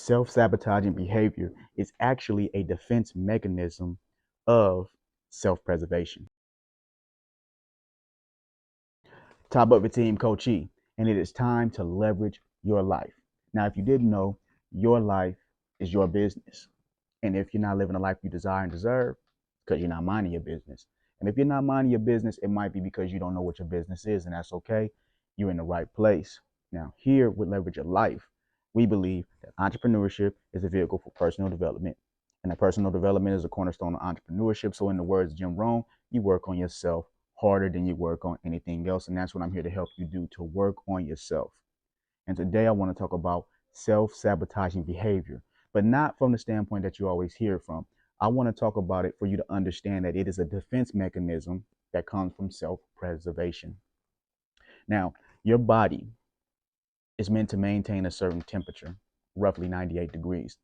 Self-sabotaging behavior is actually a defense mechanism of self-preservation. Top of the team, Coach E, and it is time to leverage your life. Now, if you didn't know, your life is your business. And if you're not living the life you desire and deserve, because you're not minding your business. And if you're not minding your business, it might be because you don't know what your business is, and that's okay. You're in the right place. Now, here with Leverage Your Life, we believe that entrepreneurship is a vehicle for personal development. And that personal development is a cornerstone of entrepreneurship. So, in the words of Jim Rohn, you work on yourself harder than you work on anything else. And that's what I'm here to help you do, to work on yourself. And today I want to talk about self-sabotaging behavior, but not from the standpoint that you always hear from. I want to talk about it for you to understand that it is a defense mechanism that comes from self-preservation. Now, your body is meant to maintain a certain temperature, roughly 98 degrees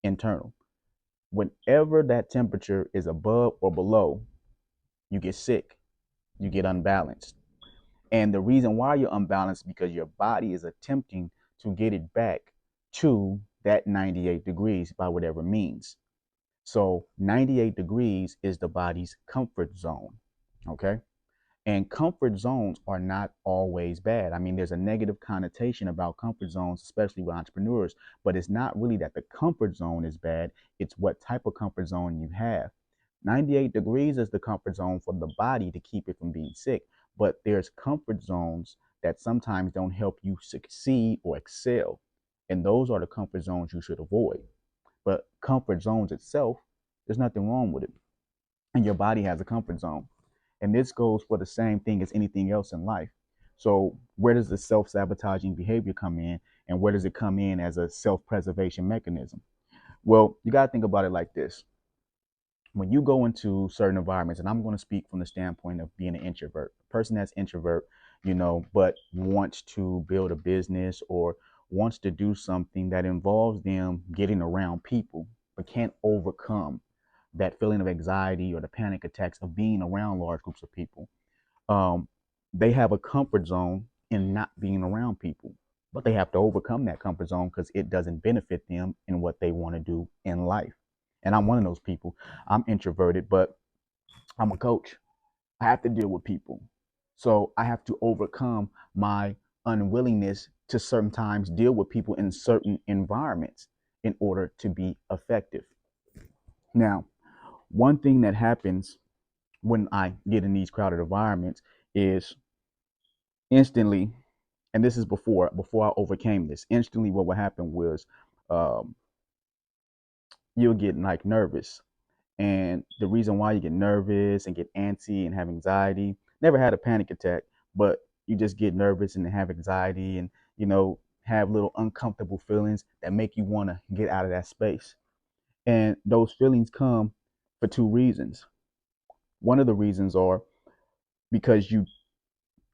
internal. Whenever that temperature is above or below, you get sick, you get unbalanced. And the reason why you're unbalanced is because your body is attempting to get it back to that 98 degrees by whatever means. So 98 degrees is the body's comfort zone. Okay. And comfort zones are not always bad. I mean, there's a negative connotation about comfort zones, especially with entrepreneurs, but it's not really that the comfort zone is bad. It's what type of comfort zone you have. 98 degrees is the comfort zone for the body to keep it from being sick. But there's comfort zones that sometimes don't help you succeed or excel. And those are the comfort zones you should avoid. But comfort zones itself, there's nothing wrong with it. And your body has a comfort zone. And this goes for the same thing as anything else in life. So, where does the self sabotaging behavior come in? And where does it come in as a self preservation mechanism? Well, you got to think about it like this. When you go into certain environments, and I'm going to speak from the standpoint of being an introvert, a person that's introvert, but wants to build a business or wants to do something that involves them getting around people, but can't overcome that feeling of anxiety or the panic attacks of being around large groups of people. Um, they have a comfort zone in not being around people, but they have to overcome that comfort zone because it doesn't benefit them in what they want to do in life. And I'm one of those people. I'm introverted, but I'm a coach. I have to deal with people. So I have to overcome my unwillingness to certain times deal with people in certain environments in order to be effective. Now, one thing that happens when I get in these crowded environments is instantly, and this is before I overcame this, instantly what would happen was um, you'll get like nervous. And the reason why you get nervous and get antsy and have anxiety, never had a panic attack, but you just get nervous and have anxiety and, have little uncomfortable feelings that make you want to get out of that space. And those feelings come for two reasons. One of the reasons are because you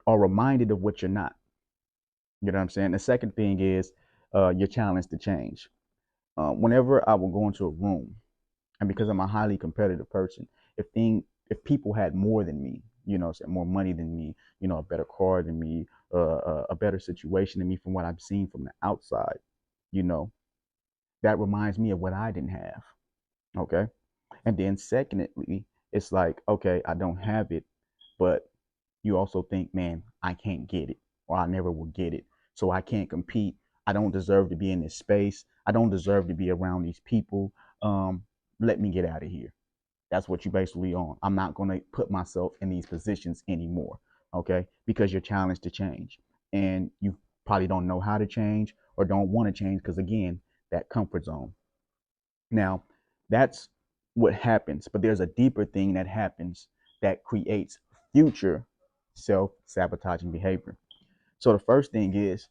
are reminded of what you're not. You know what I'm saying? The second thing is you're challenged to change. Whenever I will go into a room, and because I'm a highly competitive person, if people had more than me, more money than me, a better car than me, a better situation than me from what I've seen from the outside, you know, that reminds me of what I didn't have. Okay. And then secondly, it's like, okay, I don't have it, but you also think, man, I can't get it or I never will get it. So I can't compete. I don't deserve to be in this space. I don't deserve to be around these people. Um, Let me get out of here. That's what you basically on. I'm not going to put myself in these positions anymore. Okay. Because you're challenged to change and you probably don't know how to change or don't want to change because, again, that comfort zone. Now, that's what happens, but there's a deeper thing that happens that creates future self sabotaging behavior. So, the first thing is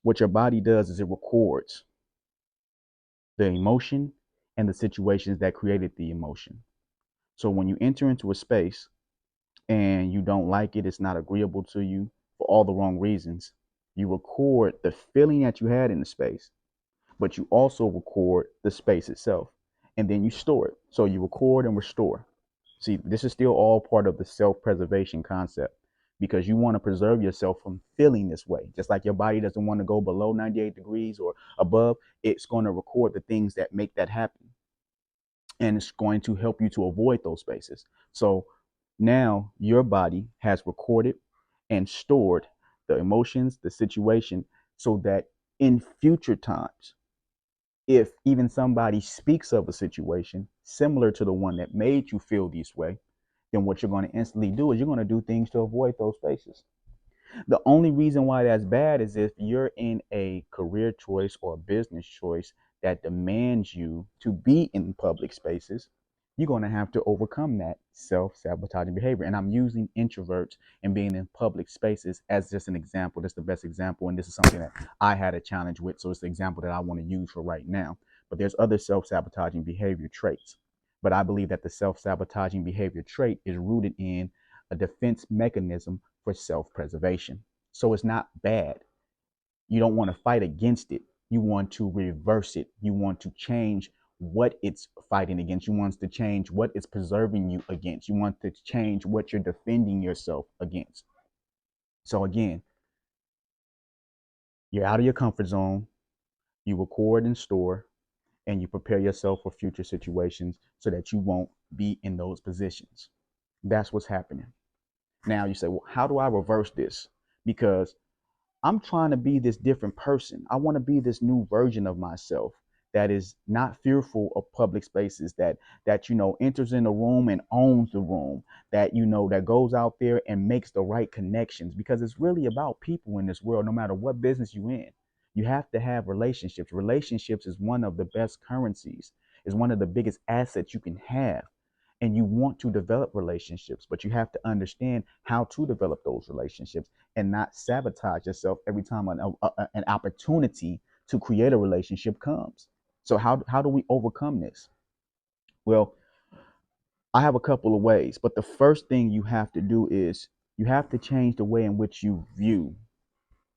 what your body does is it records the emotion and the situations that created the emotion. So, when you enter into a space and you don't like it, it's not agreeable to you for all the wrong reasons, you record the feeling that you had in the space, but you also record the space itself and then you store it. So you record and restore. See, this is still all part of the self preservation concept. because you want to preserve yourself from feeling this way. Just like your body doesn't want to go below 98 degrees or above, it's going to record the things that make that happen. And it's going to help you to avoid those spaces. So now your body has recorded and stored the emotions, the situation, so that in future times, if even somebody speaks of a situation similar to the one that made you feel this way, then what you're going to instantly do is you're going to do things to avoid those spaces. The only reason why that's bad is if you're in a career choice or a business choice that demands you to be in public spaces, you're going to have to overcome that self-sabotaging behavior. And I'm using introverts and being in public spaces as just an example. That's the best example. And this is something that I had a challenge with. So it's the example that I want to use for right now. But there's other self-sabotaging behavior traits. But I believe that the self-sabotaging behavior trait is rooted in a defense mechanism for self-preservation. So it's not bad. You don't want to fight against it. You want to reverse it. You want to change what it's fighting against. You want to change what it's preserving you against. You want to change what you're defending yourself against. So again, you're out of your comfort zone. You record and store, and you prepare yourself for future situations so that you won't be in those positions. That's what's happening. Now you say, well, how do I reverse this? Because I'm trying to be this different person. I want to be this new version of myself that is not fearful of public spaces, that enters in the room and owns the room, that goes out there and makes the right connections, because it's really about people in this world. No matter what business you're in, you have to have relationships. Relationships is one of the best currencies, is one of the biggest assets you can have. And you want to develop relationships, but you have to understand how to develop those relationships and not sabotage yourself every time an opportunity to create a relationship comes. So how do we overcome this? Well, I have a couple of ways, but the first thing you have to do is you have to change the way in which you view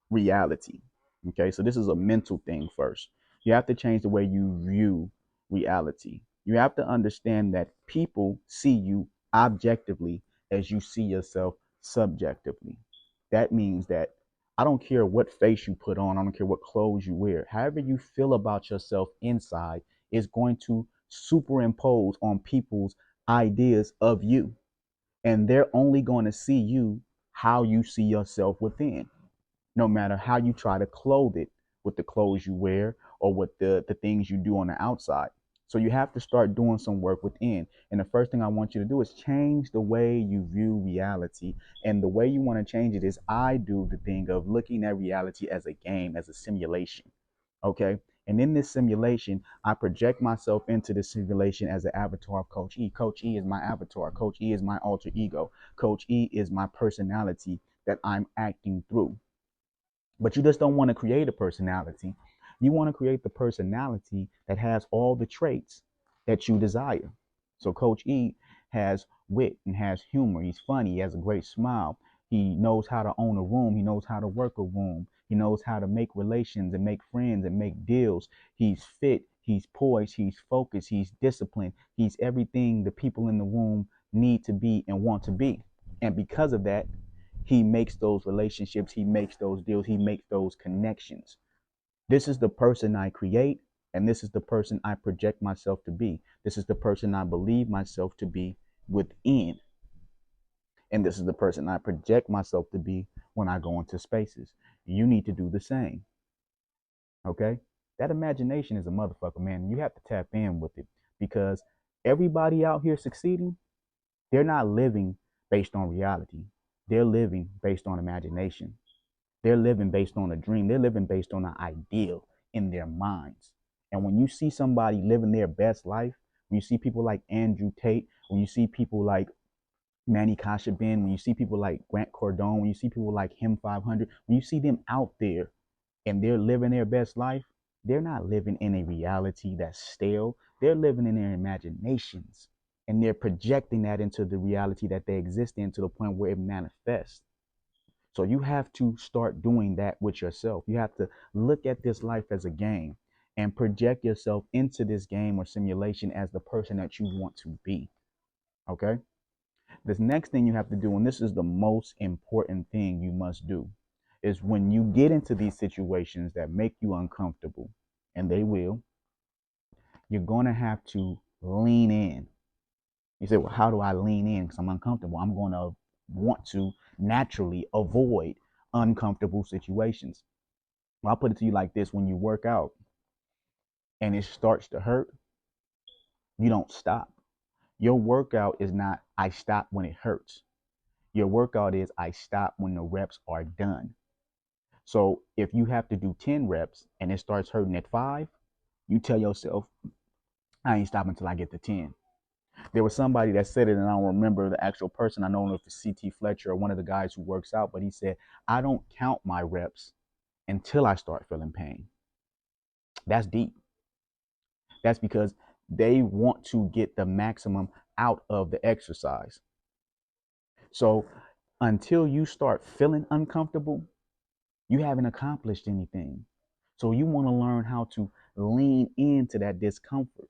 reality. Okay, so this is a mental thing first. You have to change the way you view reality. You have to understand that people see you objectively as you see yourself subjectively. That means that I don't care what face you put on, I don't care what clothes you wear. However you feel about yourself inside is going to superimpose on people's ideas of you. And they're only going to see you how you see yourself within, no matter how you try to clothe it with the clothes you wear or with the things you do on the outside. So you have to start doing some work within. And the first thing I want you to do is change the way you view reality. And the way you want to change it is I do the thing of looking at reality as a game, as a simulation. Okay. And in this simulation, I project myself into this simulation as an avatar of Coach E. Coach E is my avatar. Coach E is my alter ego. Coach E is my personality that I'm acting through. But you just don't want to create a personality. You want to create the personality that has all the traits that you desire. So Coach E has wit and has humor. He's funny. He has a great smile. He knows how to own a room. He knows how to work a room. He knows how to make relations and make friends and make deals. He's fit. He's poised. He's focused. He's disciplined. He's everything the people in the room need to be and want to be. And because of that, he makes those relationships, he makes those deals, he makes those connections. This is the person I create, and this is the person I project myself to be. This is the person I believe myself to be within. And this is the person I project myself to be when I go into spaces. You need to do the same. Okay? That imagination is a motherfucker, man. You have to tap in with it, because everybody out here succeeding, they're not living based on reality. They're living based on imagination. They're living based on a dream. They're living based on an ideal in their minds. And when you see somebody living their best life, when you see people like Andrew Tate, when you see people like Manny Kashabin, when you see people like Grant Cardone, when you see people like Him 500, when you see them out there and they're living their best life, they're not living in a reality that's stale. They're living in their imaginations, and they're projecting that into the reality that they exist in, to the point where it manifests. So you have to start doing that with yourself. You have to look at this life as a game and project yourself into this game or simulation as the person that you want to be. Okay. This next thing you have to do, and this is the most important thing you must do, is when you get into these situations that make you uncomfortable, and they will, you're going to have to lean in. You say, well, how do I lean in? Because I'm uncomfortable. I'm going to want to naturally avoid uncomfortable situations. Well, I'll put it to you like this: when you work out and it starts to hurt, you don't stop. Your workout is not, I stop when it hurts. Your workout is, I stop when the reps are done. So if you have to do 10 reps and it starts hurting at 5, you tell yourself, I ain't stopping until I get to 10. There was somebody that said it, and I don't remember the actual person. I don't know if it's CT Fletcher or one of the guys who works out, but he said, I don't count my reps until I start feeling pain. That's deep. That's because they want to get the maximum out of the exercise. So until you start feeling uncomfortable, you haven't accomplished anything. So you want to learn how to lean into that discomfort.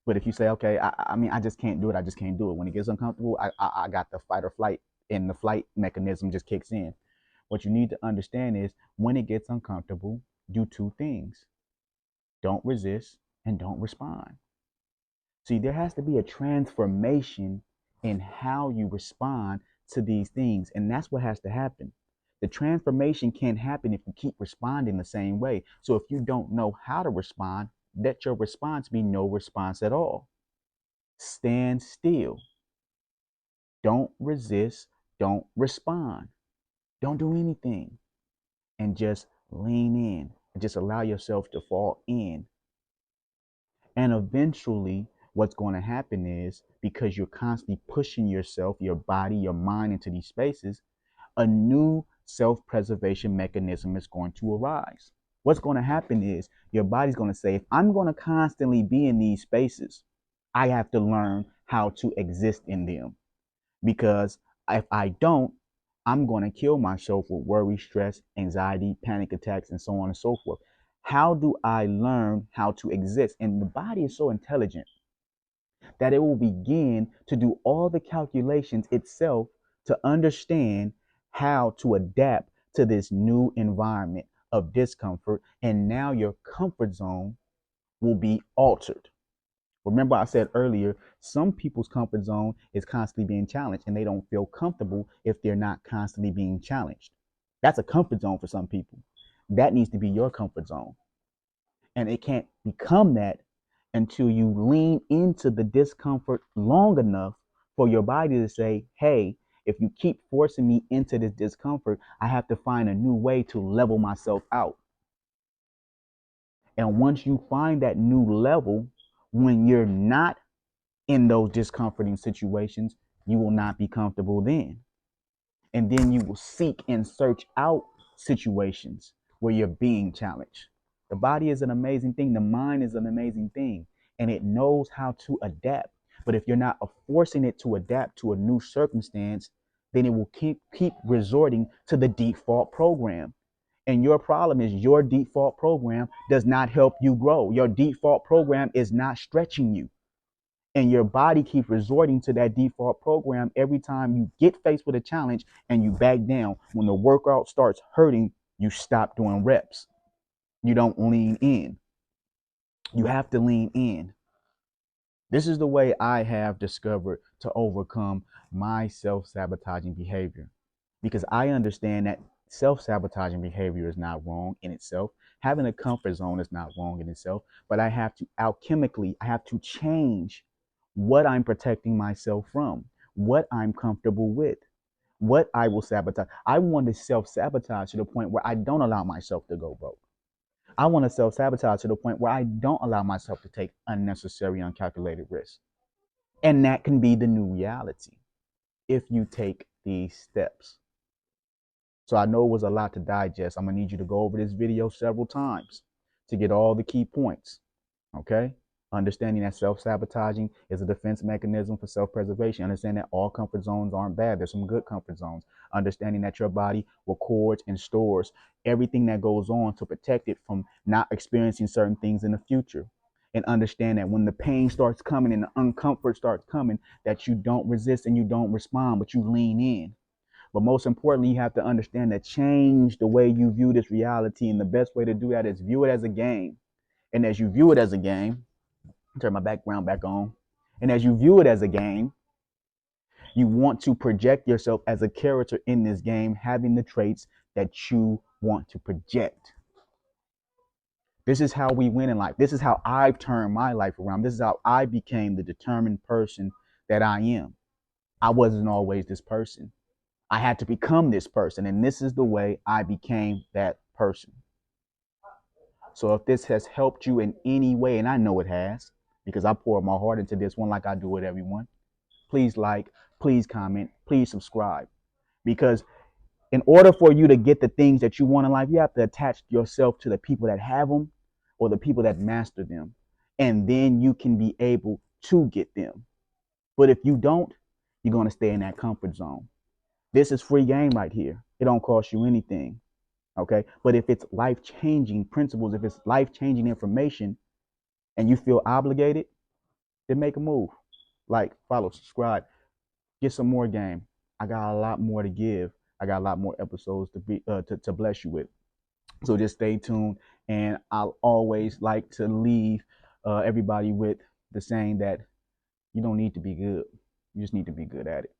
But if you say, okay, I mean, I just can't do it. I just can't do it. When it gets uncomfortable, I got the fight or flight, and the flight mechanism just kicks in. What you need to understand is when it gets uncomfortable, do 2 things. Don't resist and don't respond. See, there has to be a transformation in how you respond to these things. And that's what has to happen. The transformation can't happen if you keep responding the same way. So if you don't know how to respond, let your response be no response at all. Stand still. Don't resist. Don't respond. Don't do anything. And just lean in. And just allow yourself to fall in. And eventually, what's going to happen is, because you're constantly pushing yourself, your body, your mind into these spaces, a new self-preservation mechanism is going to arise. What's going to happen is your body's going to say, if I'm going to constantly be in these spaces, I have to learn how to exist in them. Because if I don't, I'm going to kill myself with worry, stress, anxiety, panic attacks, and so on and so forth. How do I learn how to exist? And the body is so intelligent that it will begin to do all the calculations itself to understand how to adapt to this new environment of discomfort. And now your comfort zone will be altered. Remember, I said earlier, some people's comfort zone is constantly being challenged, and they don't feel comfortable if they're not constantly being challenged. That's a comfort zone for some people. That needs to be your comfort zone. And it can't become that until you lean into the discomfort long enough for your body to say, hey, if you keep forcing me into this discomfort, I have to find a new way to level myself out. And once you find that new level, when you're not in those discomforting situations, you will not be comfortable then. And then you will seek and search out situations where you're being challenged. The body is an amazing thing. The mind is an amazing thing, and it knows how to adapt. But if you're not forcing it to adapt to a new circumstance, then it will keep resorting to the default program. And your problem is your default program does not help you grow. Your default program is not stretching you, and your body keeps resorting to that default program every time you get faced with a challenge and you back down. When the workout starts hurting, you stop doing reps. You don't lean in. You have to lean in. This is the way I have discovered to overcome my self-sabotaging behavior, because I understand that self-sabotaging behavior is not wrong in itself. Having a comfort zone is not wrong in itself, but I have to alchemically, I have to change what I'm protecting myself from, what I'm comfortable with, what I will sabotage. I want to self-sabotage to the point where I don't allow myself to go broke. I want to self-sabotage to the point where I don't allow myself to take unnecessary, uncalculated risks. And that can be the new reality if you take these steps. So I know it was a lot to digest. I'm gonna need you to go over this video several times to get all the key points. Okay? Understanding that self-sabotaging is a defense mechanism for self-preservation. Understand that all comfort zones aren't bad. There's some good comfort zones. Understanding that your body records and stores everything that goes on to protect it from not experiencing certain things in the future. and understand that when the pain starts coming and the uncomfort starts coming, that you don't resist and you don't respond, but you lean in. But most importantly, you have to understand that change the way you view this reality. And the best way to do that is view it as a game. And as you view it as a game, turn my background back on. And as you view it as a game, you want to project yourself as a character in this game, having the traits that you want to project. This is how we win in life. This is how I've turned my life around. This is how I became the determined person that I am. I wasn't always this person. I had to become this person. And this is the way I became that person. So if this has helped you in any way, and I know it has, because I pour my heart into this one like I do with everyone, please like, please comment, please subscribe. Because in order for you to get the things that you want in life, you have to attach yourself to the people that have them or the people that master them. And then you can be able to get them. But if you don't, you're going to stay in that comfort zone. This is free game right here. It don't cost you anything. Okay. But if it's life changing principles, if it's life changing information and you feel obligated, then make a move. Like, follow, subscribe, get some more game. I got a lot more to give. I got a lot more episodes to bless you with. So just stay tuned. And I'll always like to leave everybody with the saying that you don't need to be good. You just need to be good at it.